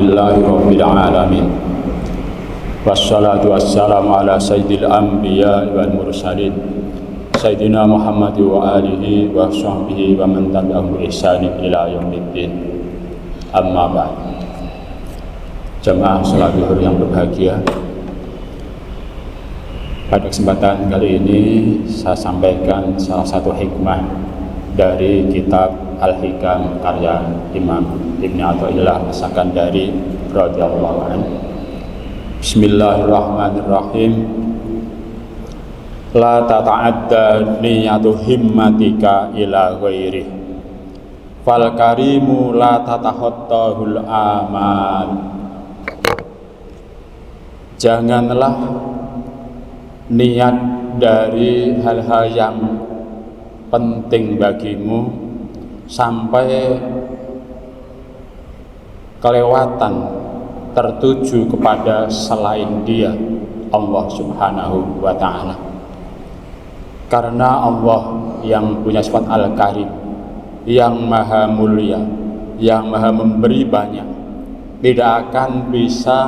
Alhamdulillahi Rabbil Alamin. Wassalatu wassalamu ala sayyidil anbiya wal mursalin Sayyidina Muhammad wa alihi wa sahbihi wa man tabi'ahum bi ihsanin ila yaumiddin. Amma ba'd. Jamaah salat zuhur yang berbahagia, pada kesempatan kali ini saya sampaikan salah satu hikmah dari kitab Al-Hikam karya Imam Ibn Athaillah As-Sakandari radhiyallahu anhu. Bismillahirrahmanirrahim. La tata'adda niyatu himmatika ila ghairi fal karimu la tatahattahul amal. Janganlah niat dari hal-hal yang penting bagimu sampai kelewatan tertuju kepada selain Dia, Allah Subhanahu wa ta'ala. Karena Allah yang punya sifat Al-Karim, yang maha mulia, yang maha memberi banyak, tidak akan bisa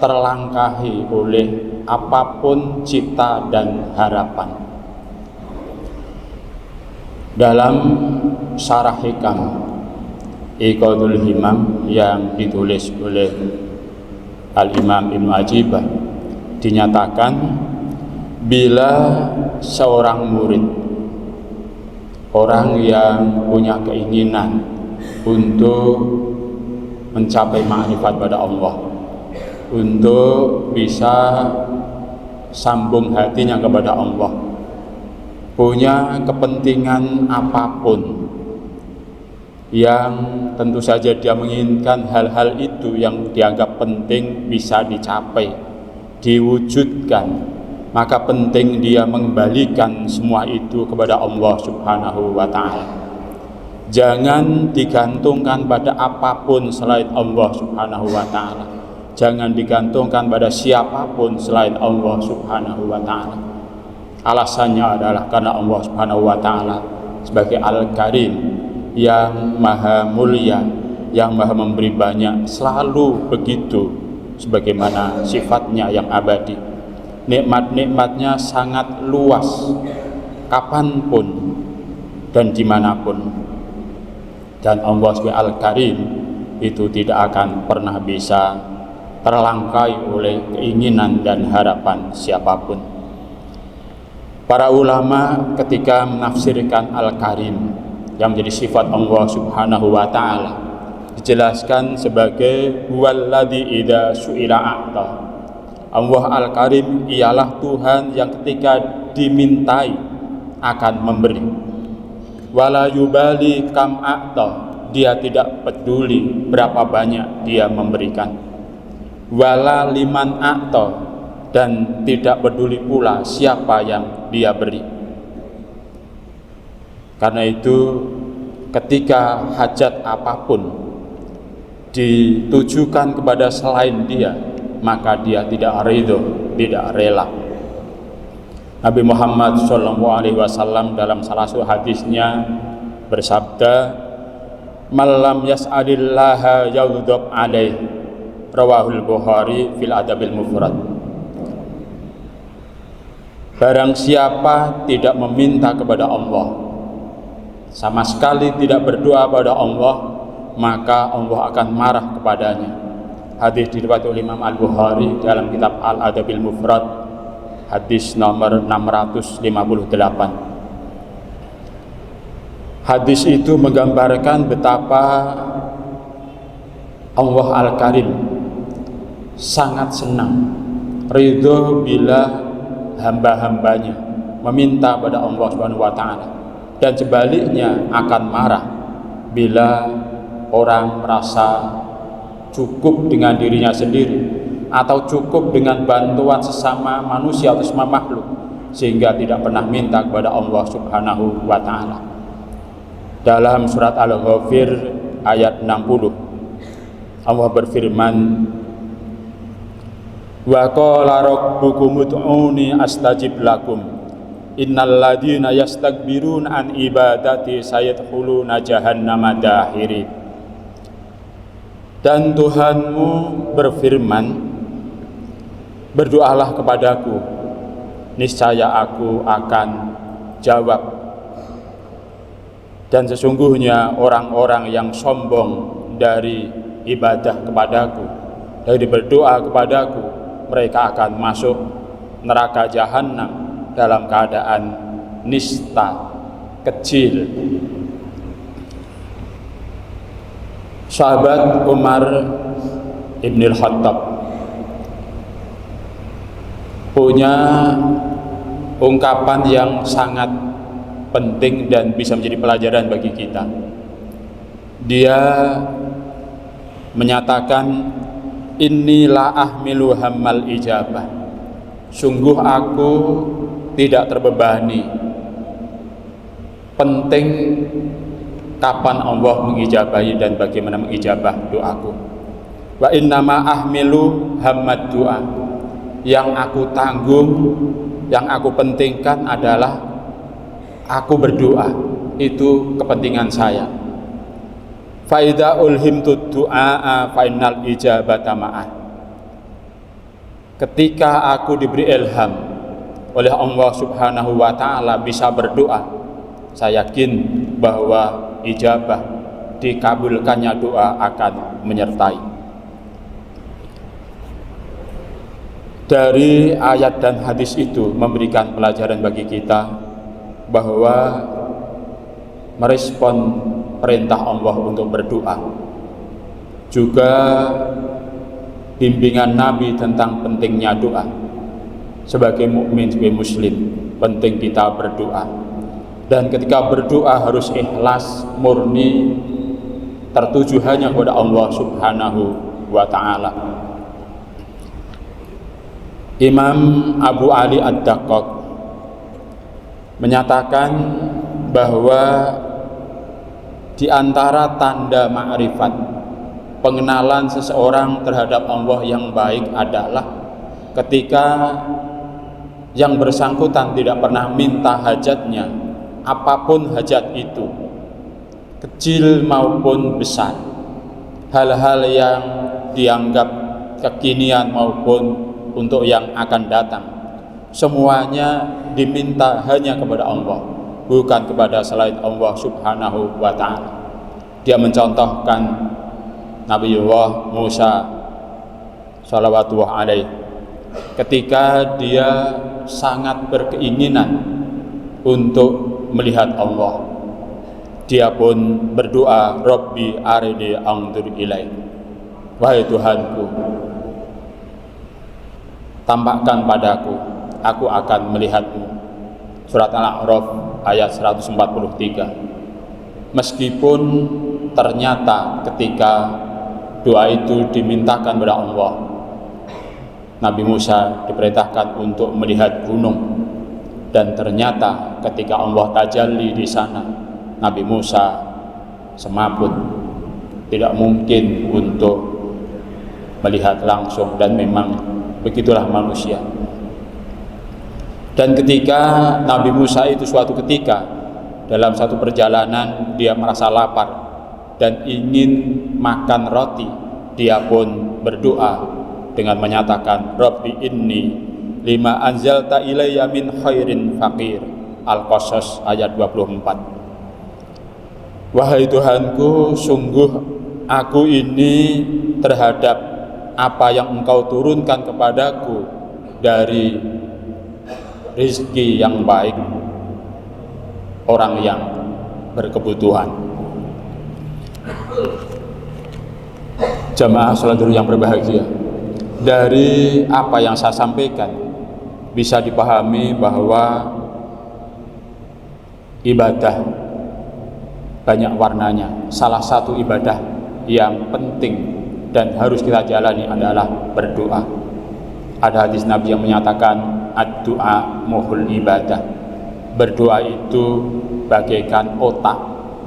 terlangkahi oleh apapun cita dan harapan. Dalam Syarah Hikam Iqadul Himam yang ditulis oleh Al-Imam Ibn Ajibah, dinyatakan bila seorang murid, orang yang punya keinginan untuk mencapai ma'rifat pada Allah, untuk bisa sambung hatinya kepada Allah, punya kepentingan apapun yang tentu saja dia menginginkan hal-hal itu yang dianggap penting bisa dicapai, diwujudkan, maka penting dia mengembalikan semua itu kepada Allah Subhanahu wa ta'ala. Jangan digantungkan pada apapun selain Allah Subhanahu wa ta'ala. Jangan digantungkan pada siapapun selain Allah Subhanahu wa ta'ala. Alasannya adalah karena Allah Subhanahu wa ta'ala sebagai Al-Karim, yang maha mulia, yang maha memberi banyak, selalu begitu sebagaimana sifatnya yang abadi. Nikmat-nikmatnya sangat luas, kapanpun dan dimanapun. Dan Allah sebagai Al-Karim itu tidak akan pernah bisa terlangkai oleh keinginan dan harapan siapapun. Para ulama ketika menafsirkan Al-Karim yang menjadi sifat Allah Subhanahu wa ta'ala, dijelaskan sebagai huwallazi idza su'ila a'ta. Allah Al-Karim ialah Tuhan yang ketika dimintai akan memberi. Wala yubali kam a'ta, Dia tidak peduli berapa banyak Dia memberikan. Wala liman a'ta, dan tidak peduli pula siapa yang Dia beri. Karena itu ketika hajat apapun ditujukan kepada selain Dia, maka Dia tidak ridho, tidak rela. Nabi Muhammad SAW dalam salah satu hadisnya bersabda, "Malam yas'alillaha yaghdab alaih." Rawahul Bukhari fil Adabil Mufrad. Barang siapa tidak meminta kepada Allah, sama sekali tidak berdoa pada Allah, maka Allah akan marah kepadanya. Hadis diriwayatkan oleh Imam Al-Bukhari dalam kitab Al-Adabil Mufrad, hadis nomor 658. Hadis itu menggambarkan betapa Allah Al-Karim sangat senang, ridho bila hamba-hambanya meminta pada Allah Subhanahu wa ta'ala, dan sebaliknya akan marah bila orang merasa cukup dengan dirinya sendiri atau cukup dengan bantuan sesama manusia atau sesama makhluk, sehingga tidak pernah minta kepada Allah Subhanahu wa ta'ala. Dalam surat Al-Ghafir ayat 60, Allah berfirman, wa qala rabbukum ud'uni astajib lakum innal ladzina yastakbiruna an ibadati sayadkhuluna jahannama dakhirin. Dan Tuhanmu berfirman, berdoalah kepadaku, niscaya aku akan jawab. Dan sesungguhnya orang-orang yang sombong dari ibadah kepadaku, dari berdoa kepadaku, mereka akan masuk neraka jahanam dalam keadaan nista, kecil. Sahabat Umar Ibn al-Khattab punya ungkapan yang sangat penting dan bisa menjadi pelajaran bagi kita. Dia menyatakan, inilah ahmilu hammal ijabah, sungguh aku tidak terbebani penting kapan Allah mengijabahi dan bagaimana mengijabah doaku. Wa innama ahmilu hammad doa, yang aku tanggung, yang aku pentingkan adalah aku berdoa, itu kepentingan saya. Fa idza ulhimtu du'a fa innal ijabata ma'ah. Ketika aku diberi ilham oleh Allah Subhanahu wa taala bisa berdoa, saya yakin bahwa ijabah, dikabulkannya doa akan menyertai. Dari ayat dan hadis itu memberikan pelajaran bagi kita bahwa merespon perintah Allah untuk berdoa, juga bimbingan Nabi tentang pentingnya doa. Sebagai mukmin, sebagai muslim, penting kita berdoa. Dan ketika berdoa harus ikhlas, murni, tertuju hanya kepada Allah Subhanahu wa ta'ala. Imam Abu Ali Ad-Daqqaq menyatakan bahwa di antara tanda ma'rifat, pengenalan seseorang terhadap Allah yang baik adalah ketika yang bersangkutan tidak pernah minta hajatnya, apapun hajat itu, kecil maupun besar, hal-hal yang dianggap kekinian maupun untuk yang akan datang, semuanya diminta hanya kepada Allah, bukan kepada selain Allah Subhanahu wa ta'ala. Dia mencontohkan Nabiullah Musa salawatullah alaih, ketika dia sangat berkeinginan untuk melihat Allah, dia pun berdoa, Rabbi arini anzur ilaik, wahai Tuhanku, tampakkan padaku, aku akan melihatmu. Surat Al-A'raf ayat 143. Meskipun ternyata ketika doa itu dimintakan kepada Allah, Nabi Musa diperintahkan untuk melihat gunung, dan ternyata ketika Allah tajalli di sana, Nabi Musa semaput, tidak mungkin untuk melihat langsung, dan memang begitulah manusia. Dan ketika Nabi Musa itu suatu ketika dalam satu perjalanan dia merasa lapar dan ingin makan roti, dia pun berdoa dengan menyatakan, Rabbi inni lima anzalta ilayya min khairin faqir. Al-Qasas ayat 24. Wahai Tuhanku, sungguh aku ini terhadap apa yang Engkau turunkan kepadaku dari rezeki yang baik, orang yang berkebutuhan. Jamaah salat yang berbahagia, dari apa yang saya sampaikan bisa dipahami bahwa ibadah banyak warnanya. Salah satu ibadah yang penting dan harus kita jalani adalah berdoa. Ada hadis Nabi yang menyatakan, ad-du'a muhul ibadah. Berdoa itu bagaikan otak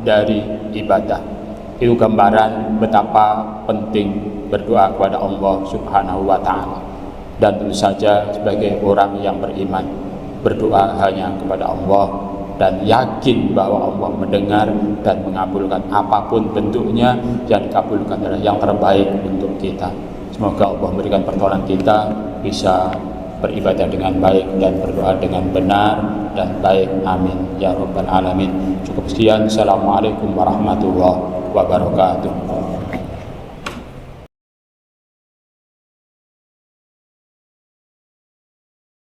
dari ibadah. Itu gambaran betapa penting berdoa kepada Allah Subhanahu wa ta'ala. Dan tentu saja sebagai orang yang beriman, berdoa hanya kepada Allah dan yakin bahwa Allah mendengar dan mengabulkan apapun bentuknya. Yang dikabulkan adalah yang terbaik untuk kita. Semoga Allah memberikan pertolongan kita bisa beribadah dengan baik dan berdoa dengan benar dan baik. Amin ya rabbal alamin. Cukup sekian. Assalamualaikum warahmatullahi wabarakatuh.